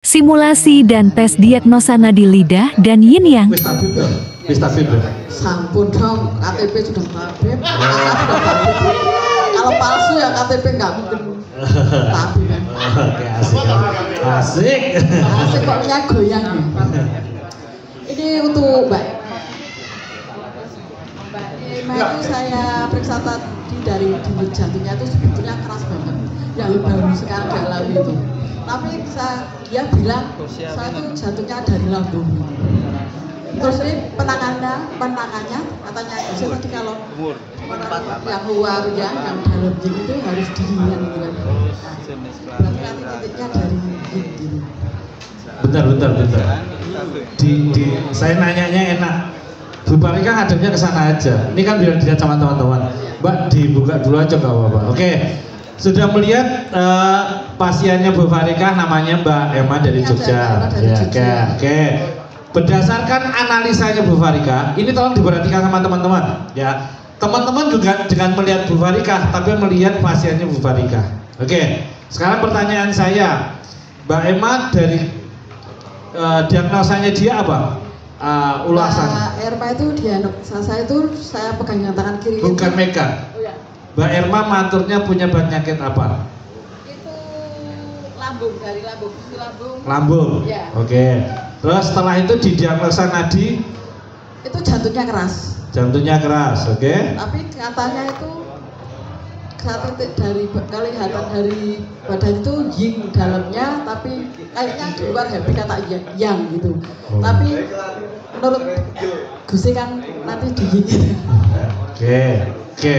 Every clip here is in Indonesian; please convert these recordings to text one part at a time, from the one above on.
Simulasi dan tes diagnosa nadi lidah dan yin yang. Wis tabib. Sampun dong, KTP sudah tabib. Kalau palsu ya KTP nggak mungkin tabib kan. Oke, asik. Asik koknya goyang ya. Ini untuk Mbak Emma itu saya periksa tadi dari denyut jantungnya itu sebetulnya keras banget. Yang baru sekarang dialami itu. Tapi dia bilang saya itu jantungnya dari lambung. Terus ini penangannya katanya saya tadi kalau yang luar ya, yang dalam itu harus dingin gitu kan. Berarti nanti titiknya dari gitu. Bentar. Saya nanyanya enak. Bu Farika ngadepnya ke sana aja. Ini kan biar dilihat sama teman-teman. Mbak dibuka dulu aja nggak apa-apa. Oke. Sudah melihat pasiennya Bu Farika namanya Mbak Emma dari Jogja. Oke. Berdasarkan analisanya Bu Farika, ini tolong diperhatikan sama teman-teman ya. Teman-teman juga dengan melihat Bu Farika, tapi melihat pasiennya Bu Farika. Oke. Sekarang pertanyaan saya, Mbak Emma dari diagnosanya dia apa? Ulasan. Erma itu diagnosa saya itu saya pegang yang tangan kiri. Bukan megang. Oh ya. Mbak Erma maturnya punya penyakit apa? Itu lambung, dari lambung, sisi lambung. Lambung. Ya. Oke. Terus setelah itu didiagnosa nadi? Itu jantungnya keras. Jantungnya keras, oke. Tapi katanya itu satu titik dari kelihatan dari badan itu yin dalamnya, tapi kayaknya di luar happy kata yang gitu. Oh. Tapi menurut Gusti kan nanti di yin. Oke.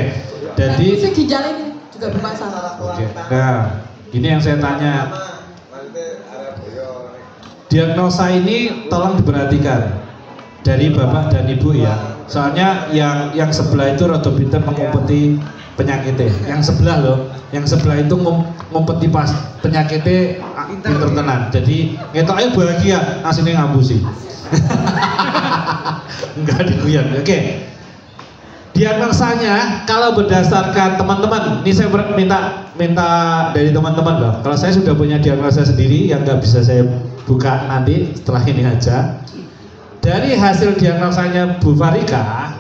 Jadi si ginjal ini juga bermasalah. oke. Nah, ini yang saya tanya. Diagnosa ini tolong diperhatikan dari Bapak dan Ibu ya. Soalnya yang sebelah itu rada pinter mengumpeti penyakitnya. Yang sebelah loh, yang sebelah itu ngumpeti pas penyakitnya pinter tenan. Jadi ngetoknya bahagia, aslinya ngapusi. Enggak diguyar. Oke. Diagnosanya kalau berdasarkan teman-teman, ini saya minta dari teman-teman loh. Kalau saya sudah punya diagnosa sendiri yang nggak bisa saya buka nanti setelah ini aja. Dari hasil diagnosanya Bu Farika,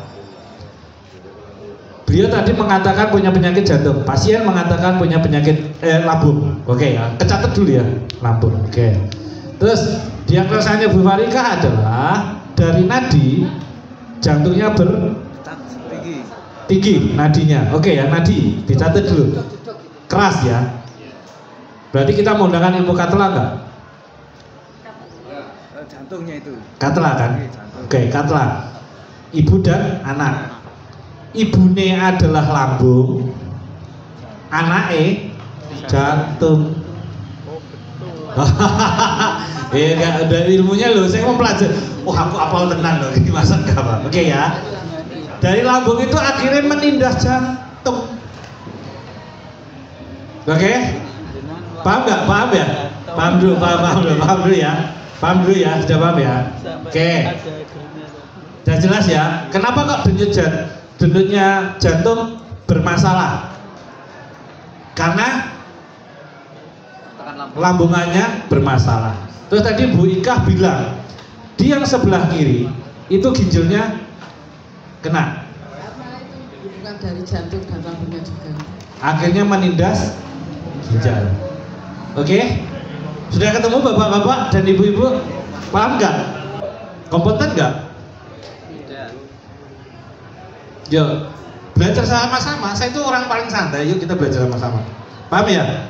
beliau tadi mengatakan punya penyakit jantung. Pasien mengatakan punya penyakit lambung. Oke ya, kecatat dulu ya, lambung. Oke. Terus diagnosanya Bu Farika adalah dari nadi jantungnya tinggi nadinya. Oke ya, nadi dicatat dulu. Keras ya. Berarti kita menggunakan ilmu katla enggak? Jantungnya itu. Katla kan? Oke, katla. Ibu dan anak. Ibune adalah lambung, anaknya jantung. Enggak ada ilmunya loh. Saya mau belajar. Oh, aku apal tenan loh. Ini masa enggak, Pak? Oke ya. Dari lambung itu akhirnya menindas jantung. Oke? Paham nggak? Paham ya? Paham dulu ya. Paham dulu ya, sudah paham ya? Oke. Sudah jelas ya? Kenapa kok denyutnya jantung bermasalah? Karena lambungannya bermasalah. Terus tadi Bu Ika bilang, di yang sebelah kiri itu ginjalnya kena. Karena itu hubungan dari jantung dan lambungnya juga. Akhirnya menindas ginjal. Oke? Sudah ketemu bapak-bapak dan ibu-ibu? Paham nggak? Kompeten nggak? Yuk, belajar sama-sama. Saya itu orang paling santai. Yuk kita belajar sama-sama. Paham ya?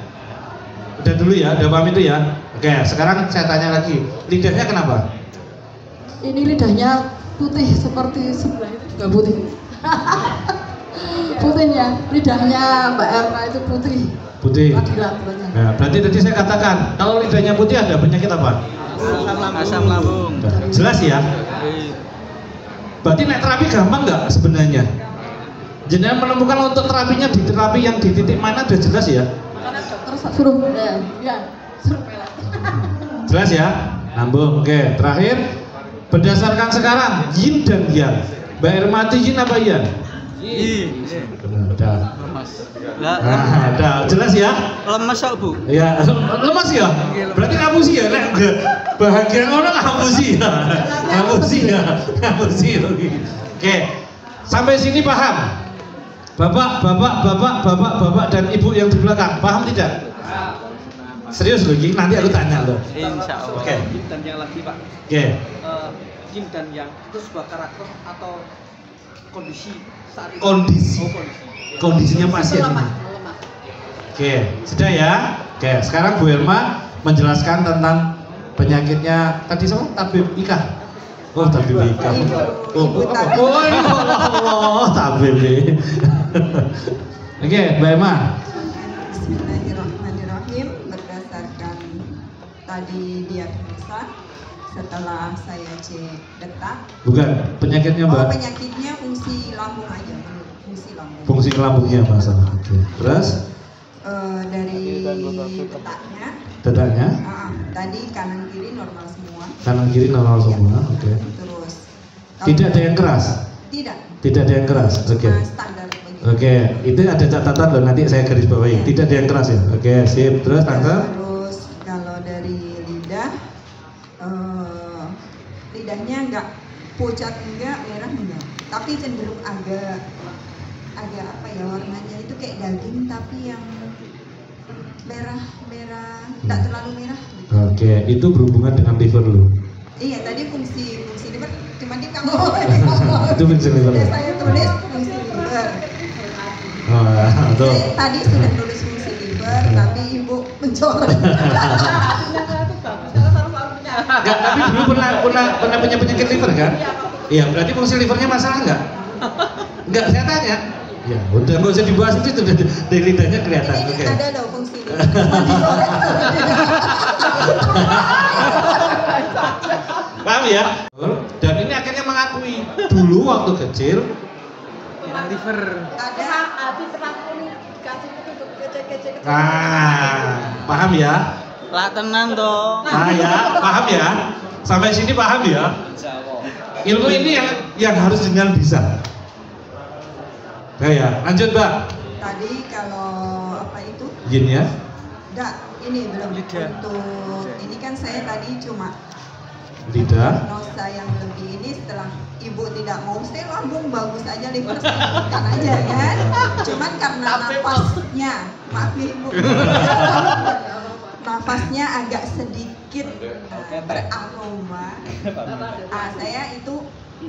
Udah dulu ya, udah paham itu ya? Oke, sekarang saya tanya lagi. Lidahnya kenapa? Ini lidahnya putih seperti sebelah itu juga putih. Putihnya, lidahnya Mbak Erma itu putih. Putih. Nah, berarti tadi saya katakan kalau lidahnya putih ada penyakit apa? Asam lambung. Jelas ya? Berarti naik terapi gampang nggak sebenarnya? Jenengan menemukan untuk terapinya di terapi yang di titik mana udah jelas ya? karena dokter suruh suruh pelat. Jelas ya? Lambung. Oke, terakhir berdasarkan sekarang yin dan yang. Mbak Erma itu yin apa yang? Udah. Lah, Udah jelas ya? lemes kok, Bu. Ya, lemas ya? Berarti ngapusi ya? Nek enggak bahagia orang ngapusi ya? Ngapusi lagi. Oke, sampai sini paham? Bapak dan ibu yang di belakang, paham tidak? Serius loh, Ging, nanti aku tanya loh. Insya Allah. Oke. Yin dan yang lagi Pak. Oke. Yin dan yang itu sebuah karakter atau kondisi saat itu. Kondisi. Kondisinya pasien. Melemah. Oke, sudah ya. Oke, sekarang Bu Elma menjelaskan tentang penyakitnya tadi sama tabib nikah. Oh, tabib nikah. Oh, tabib. Oke, Mbak Elma. Bismillahirrahmanirrahim. Berdasarkan tadi diagnosa, setelah saya cek detak. Bukan, penyakitnya Mbak. Penyakitnya fungsi lambung aja, fungsi lambung. Fungsi lambungnya masalah. Oke. Terus dari detaknya. Detaknya? Tadi kanan kiri normal semua. Kanan kiri normal semua. Oke. Terus. Tidak ada yang keras. Tidak. Tidak ada yang keras. Oke. Standar begitu. Oke, itu ada catatan loh, nanti saya garis bawahi. Tidak ada yang keras ya. Oke, sip. Terus tanggal? Terus kalau dari lidah, lidahnya enggak pucat enggak, merah enggak, tapi cenderung agak apa ya warnanya itu kayak daging tapi yang merah, enggak terlalu merah. Gitu. Oke, itu berhubungan dengan liver lo. Iya, tadi fungsi liver, cuma di kamu. Itu fungsi liver. Saya tulis fungsi liver. Oh, tuh. Saya tadi sudah tulis fungsi liver, tapi ibu mencoret. Enggak, tapi dulu pernah punya penyakit liver kan? Iya, berarti fungsi livernya masalah enggak? Enggak, saya tanya. Ya, udah nggak usah dibahas itu sudah dari lidahnya kelihatan. Ini Oke. ada loh fungsi liver. Cuma dicoret. Paham ya? Dan ini akhirnya mengakui dulu waktu kecil Liver. Ada Adi pernah dikasih petunjuk kece-kece. paham ya? Lah tenan toh. Ya, paham ya? Sampai sini paham ya? Ilmu ini yang harus dengan bisa. Ya, lanjut Mbak. tadi kalau apa itu? Yin ya? Enggak, ini belum Lidah. untuk ini kan saya tadi cuma Lidah. diagnosa yang lebih ini setelah ibu tidak mau saya lambung bagus aja liver saya ikan aja kan. Cuman karena nafasnya, maaf ya, ibu. Nafasnya agak sedikit beraroma. Saya itu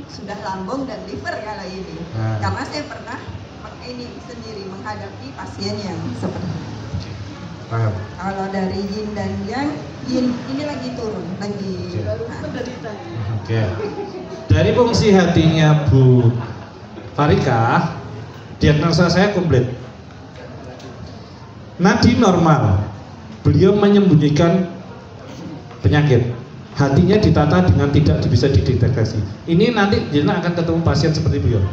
sudah lambung dan liver kalau ini. Karena saya pernah pakai ini sendiri menghadapi pasien yang seperti ini. Paham. Kalau dari yin dan yang, yin ini lagi turun, lagi Oke. Dari fungsi hatinya Bu Farika, diagnosa saya komplit. Nadi normal. Beliau menyembunyikan penyakit. Hatinya ditata dengan tidak bisa dideteksi. Ini nanti Jena akan ketemu pasien seperti beliau.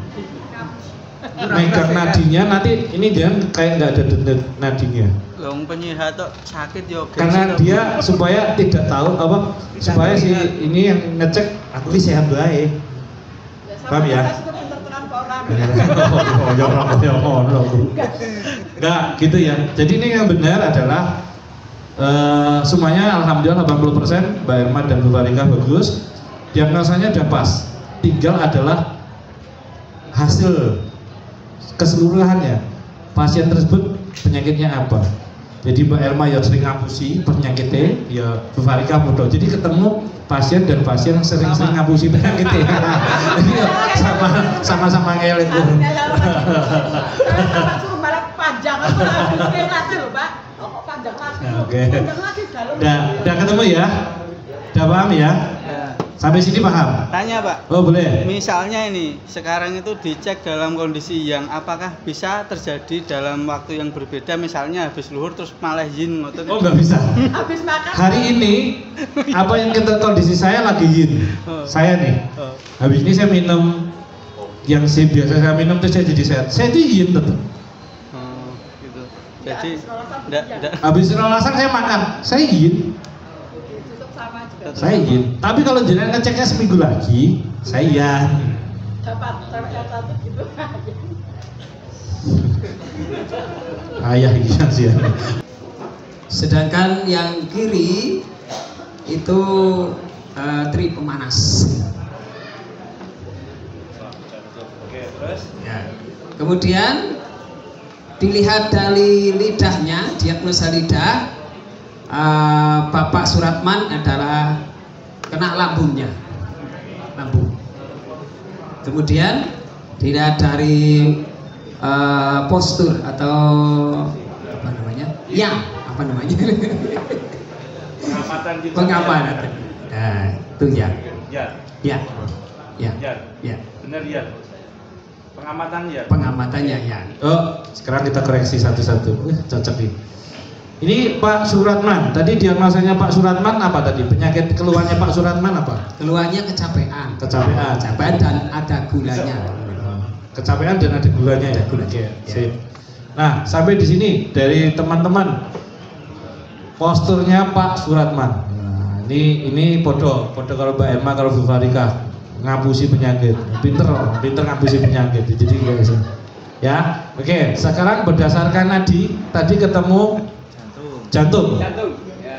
Megang nadinya nanti ini dia kayak nggak ada denyut nadinya. Long penyihat kok sakit yo. Karena dia supaya tidak tahu apa supaya si ini yang ngecek aku ini sehat baik. Paham ya? Enggak gitu ya. Jadi ini yang benar adalah semuanya alhamdulillah 80% Mbak Irma dan Bu Farika bagus. Diagnosanya udah pas. Tinggal adalah hasil keseluruhannya. Pasien tersebut penyakitnya apa? Jadi Mbak Irma yang sering ngapusi penyakitnya, ya Bu Farika mudah. Jadi ketemu pasien dan pasien yang sering-sering ngapusi penyakitnya. Jadi ya, sama-sama ngelek tuh. Panjang aku lagi loh, Pak. Oh, panjang lagi. Oke. Panjang lagi dalam. Udah ketemu ya? Udah paham ya? Sampai sini paham? Tanya Pak. Oh boleh. Misalnya ini sekarang itu dicek dalam kondisi yang apakah bisa terjadi dalam waktu yang berbeda, misalnya habis luhur terus malah yin ngoten. Oh nggak bisa. Habis makan. Hari ini apa yang kita kondisi saya lagi yin. Saya nih. Habis ini saya minum yang biasa saya minum terus saya jadi sehat. Saya itu yin tetap. Gitu. Jadi enggak Habis relasan saya makan. Saya yin. Saya yin. Tapi kalau jenengan ngeceknya seminggu lagi, saya yan. Dapat satu gitu. Ayah iya sih. Sedangkan yang kiri itu tri pemanas. Oke, terus? Ya. Kemudian dilihat dari lidahnya, diagnosa lidah, Bapak Suratman adalah kena lambungnya, lambung. Kemudian dilihat dari postur atau apa namanya? Apa namanya? Pengamatan gitu. Pengamatan. Nah, itu ya. Ya. Benar ya. Pengamatannya ya. Oh, sekarang kita koreksi satu-satu. Cocok nih. Ini Pak Suratman. Tadi diagnosanya Pak Suratman apa tadi? Penyakit keluhannya Pak Suratman apa? Keluhannya kecapean. Kecapean Dan ada gulanya. Kecapean dan ada gulanya ya. Oke, sip. Nah, sampai di sini dari teman-teman posturnya Pak Suratman. Nah, ini podo kalau Mbak Emma, kalau Bu Farika ngapusi penyakit, pinter ngapusi penyakit. Jadi guys, ya, oke. Sekarang berdasarkan nadi tadi ketemu jantung,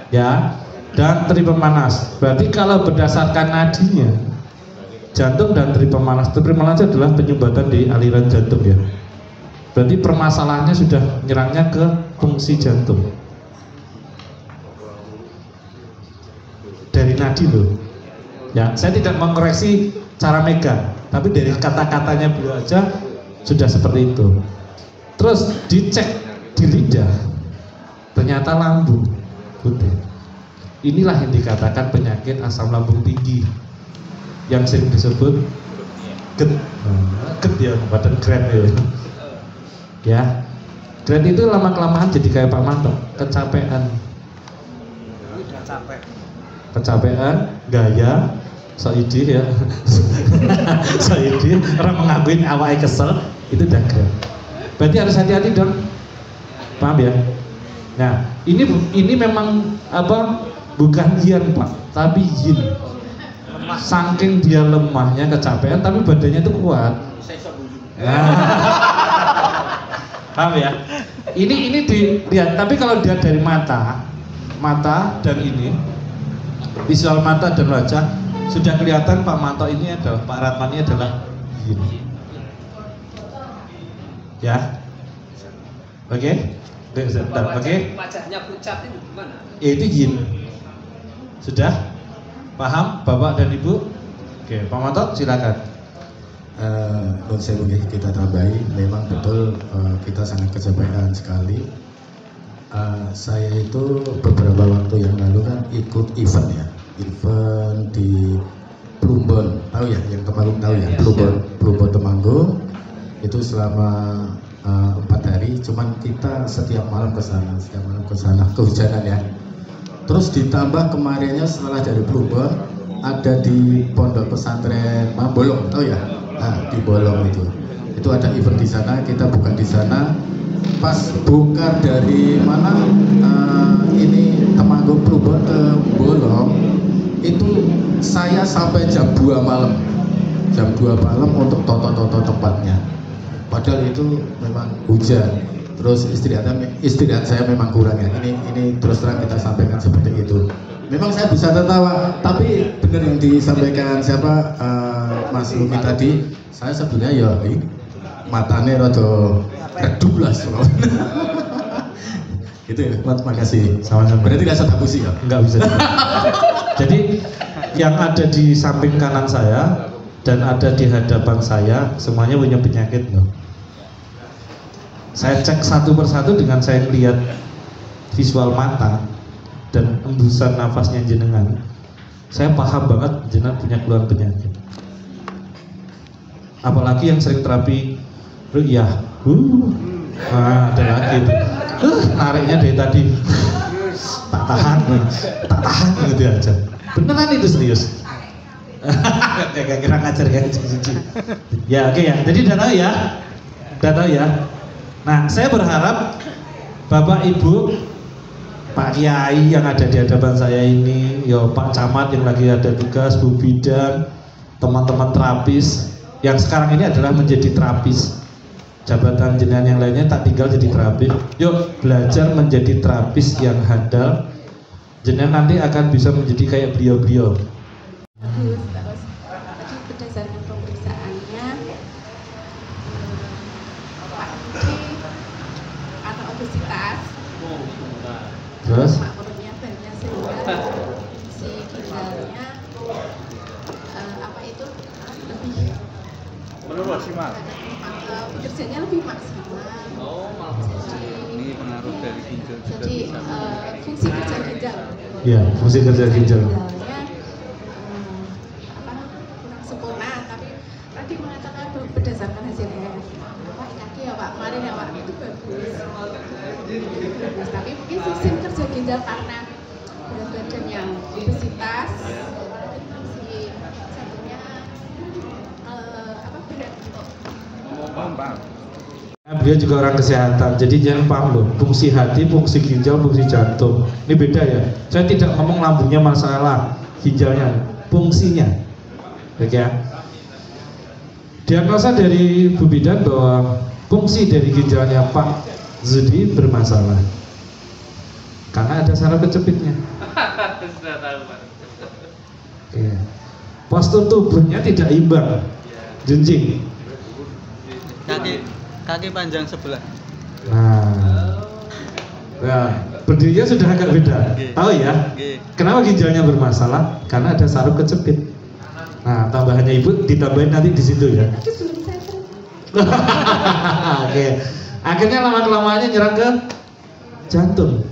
ya, dan tri pemanas. Berarti kalau berdasarkan nadinya, jantung dan tri pemanas adalah penyumbatan di aliran jantung ya. Berarti permasalahannya sudah menyerangnya ke fungsi jantung. Dari nadi loh. Ya, saya tidak mengkoreksi cara megang, tapi dari kata-katanya beliau aja sudah seperti itu. Terus dicek di lidah, ternyata lambung putih. Inilah yang dikatakan penyakit asam lambung tinggi, yang sering disebut GERD. GERD ya, badan grand ya. GERD itu lama-kelamaan jadi kayak Pak Manto, kecapean, gaya, soidi ya, soidi, orang mengakuin awalnya kesel, itu udah GERD. Berarti harus hati-hati dong, paham ya? Nah, ini memang apa? Bukan yin Pak, tapi yin. Saking dia lemahnya kecapean, tapi badannya itu kuat. Nah, paham ya? Ini dilihat. Tapi kalau dilihat dari mata dan ini, visual mata dan wajah sudah kelihatan Pak Manto ini adalah Pak Ratman ini adalah yin. Ya, oke. Wajahnya pucat itu gimana? Ya, itu yin. Sudah paham Bapak dan Ibu? Oke, Pak Manto silakan. Kita tambahi, memang betul kita sangat kecapean sekali. Saya itu beberapa waktu yang lalu kan ikut event di Plumbon, tahu ya, yang Temanggung tahu ya, Plumbon Temanggung. Itu selama 4 hari, cuman kita setiap malam ke sana, kehujanan ya. Terus ditambah kemarinnya setelah dari Plumbon ada di Pondok Pesantren Mambolong, tahu ya? Nah, di Bolong itu ada event di sana, kita bukan di sana. Pas buka dari mana ini Temanggung Plumbon ke Bolong, itu saya sampai jam 2 malam. Jam 2 malam untuk toto tempatnya. Padahal itu memang hujan. Terus istirahat saya memang kurang ya. Ini terus terang kita sampaikan seperti itu. Memang saya bisa tertawa, tapi benar yang disampaikan siapa Mas Lumi tadi, saya sebenarnya ya matanya rada redup lah. Gitu ya. Makasih. Sama-sama. Berarti nggak bisa tabusi ya? Nggak bisa. Jadi yang ada di samping kanan saya dan ada di hadapan saya semuanya punya penyakit loh. Saya cek satu persatu dengan saya melihat visual mata dan embusan nafasnya jenengan. Saya paham banget jenengan punya keluhan penyakit. Apalagi yang sering terapi ruqyah. Nah, ada lagi itu. Nariknya dari tadi. Tak tahan gitu aja. Beneran itu serius. Gak kira ngajar ya. Ya oke ya. Jadi udah tahu ya. Nah, saya berharap Bapak Ibu, Pak Kiai yang ada di hadapan saya ini, Pak Camat yang lagi ada tugas, Bu Bidan, teman-teman terapis yang sekarang ini adalah menjadi terapis. jabatan jenengan yang lainnya tak tinggal jadi terapis. Yuk belajar menjadi terapis yang handal. Jenengan nanti akan bisa menjadi kayak beliau-beliau. Terus tadi berdasarkan pemeriksaannya Pak Menteri atau obesitas. Terus? Mak perutnya banyak sehingga si ginjalnya apa itu lebih menurut sih Mas. Bekerjanya lebih maksimal. Ini pengaruh dari ginjal juga. Jadi fungsi kerja ginjal. Ya, fungsi kerja ginjal. Ginjalnya kurang sempurna, tapi tadi mengatakan berdasarkan hasilnya Pak kaki ya Pak, kemarin ya Pak itu bagus. Tapi mungkin sistem kerja ginjal karena berat badan yang obesitas, si jantungnya berat untuk Beliau juga orang kesehatan, jadi jangan paham loh, fungsi hati, fungsi ginjal, fungsi jantung. Ini beda ya. Saya tidak ngomong lambungnya masalah, ginjalnya, fungsinya. Oke ya. Diagnosa dari Bu Bidan bahwa fungsi dari ginjalnya Pak Zudi bermasalah. Karena ada saraf kecepitnya. Oke. Postur tubuhnya tidak imbang. Junjing. Kaki panjang sebelah. Nah, berdirinya sudah agak beda. Tahu ya? Kenapa ginjalnya bermasalah? Karena ada saraf kecepit. Nah, tambahannya Ibu ditambahin nanti di situ ya. Oke. Akhirnya lama-kelamaan nyerang ke jantung.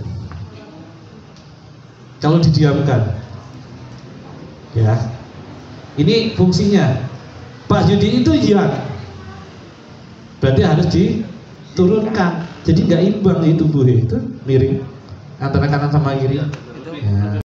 Kalau didiamkan. Ya. Ini fungsinya. Pak Yudi itu ya. Berarti harus diturunkan, jadi nggak imbang di tubuhnya, itu miring antara kanan sama kiri. Ya.